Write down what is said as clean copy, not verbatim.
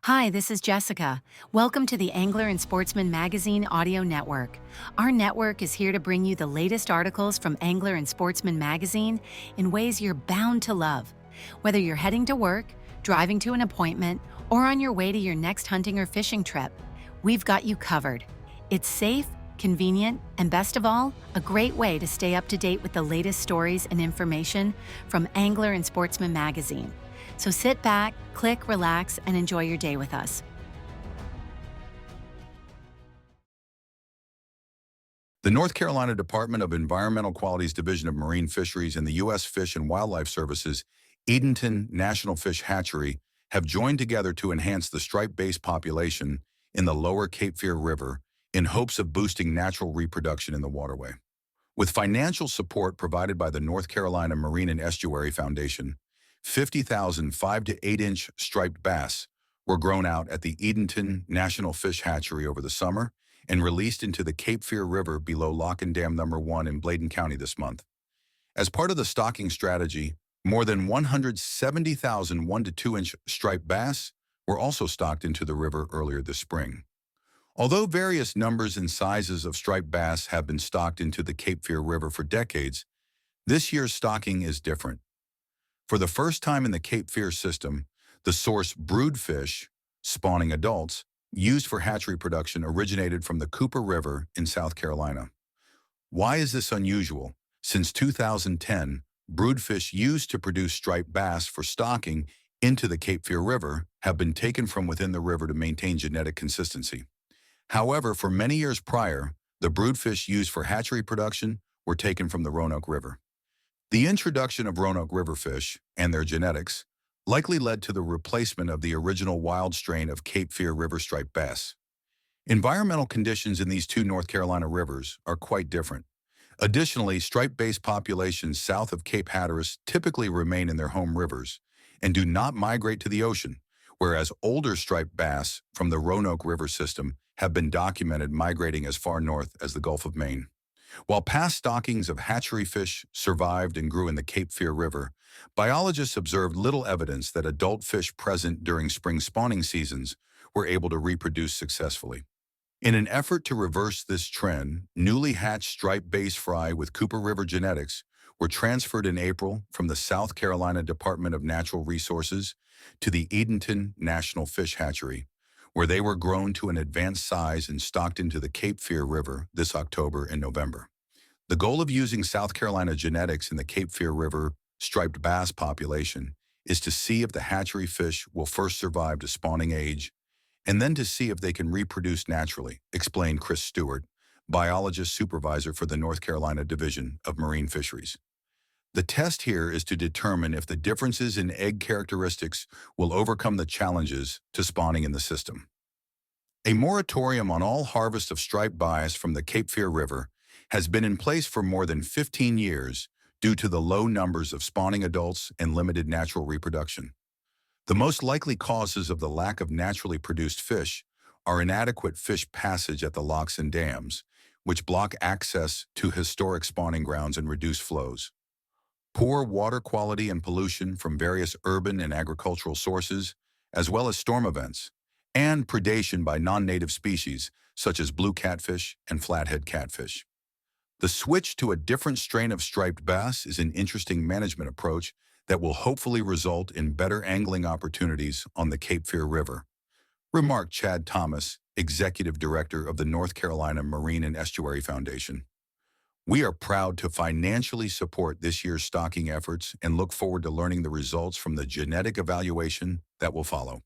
Hi, this is Jessica. Welcome to the Angler and Sportsman Magazine audio network. Our network is here to bring you the latest articles from Angler and Sportsman Magazine in ways you're bound to love. Whether you're heading to work, driving to an appointment, or on your way to your next hunting or fishing trip, we've got you covered. It's safe, convenient, and best of all, a great way to stay up to date with the latest stories and information from Angler and Sportsman Magazine. So sit back, click, relax, and enjoy your day with us. The North Carolina Department of Environmental Quality's Division of Marine Fisheries and the U.S. Fish and Wildlife Service's Edenton National Fish Hatchery have joined together to enhance the striped-bass population in the lower Cape Fear River in hopes of boosting natural reproduction in the waterway. With financial support provided by the North Carolina Marine and Estuary Foundation, 50,000 5 to 8-inch striped bass were grown out at the Edenton National Fish Hatchery over the summer and released into the Cape Fear River below Lock and Dam Number 1 in Bladen County this month. As part of the stocking strategy, more than 170,000 1 to 2-inch striped bass were also stocked into the river earlier this spring. Although various numbers and sizes of striped bass have been stocked into the Cape Fear River for decades, this year's stocking is different. For the first time in the Cape Fear system, the source broodfish, spawning adults, used for hatchery production originated from the Cooper River in South Carolina. Why is this unusual? Since 2010, broodfish used to produce striped bass for stocking into the Cape Fear River have been taken from within the river to maintain genetic consistency. However, for many years prior, the broodfish used for hatchery production were taken from the Roanoke River. The introduction of Roanoke River fish and their genetics likely led to the replacement of the original wild strain of Cape Fear River striped bass. Environmental conditions in these two North Carolina rivers are quite different. Additionally, striped-bass populations south of Cape Hatteras typically remain in their home rivers and do not migrate to the ocean, whereas older striped bass from the Roanoke River system have been documented migrating as far north as the Gulf of Maine. While past stockings of hatchery fish survived and grew in the Cape Fear River, biologists observed little evidence that adult fish present during spring spawning seasons were able to reproduce successfully. In an effort to reverse this trend, newly hatched striped bass fry with Cooper River genetics were transferred in April from the South Carolina Department of Natural Resources to the Edenton National Fish Hatchery, where they were grown to an advanced size and stocked into the Cape Fear River this October and November. The goal of using South Carolina genetics in the Cape Fear River striped bass population is to see if the hatchery fish will first survive to spawning age, and then to see if they can reproduce naturally, explained Chris Stewart, biologist supervisor for the North Carolina Division of Marine Fisheries. The test here is to determine if the differences in egg characteristics will overcome the challenges to spawning in the system. A moratorium on all harvest of striped bass from the Cape Fear River has been in place for more than 15 years due to the low numbers of spawning adults and limited natural reproduction. The most likely causes of the lack of naturally produced fish are inadequate fish passage at the locks and dams, which block access to historic spawning grounds and reduce flows. Poor water quality and pollution from various urban and agricultural sources, as well as storm events, and predation by non-native species such as blue catfish and flathead catfish. The switch to a different strain of striped bass is an interesting management approach that will hopefully result in better angling opportunities on the Cape Fear River, remarked Chad Thomas, Executive Director of the North Carolina Marine and Estuary Foundation. We are proud to financially support this year's stocking efforts and look forward to learning the results from the genetic evaluation that will follow.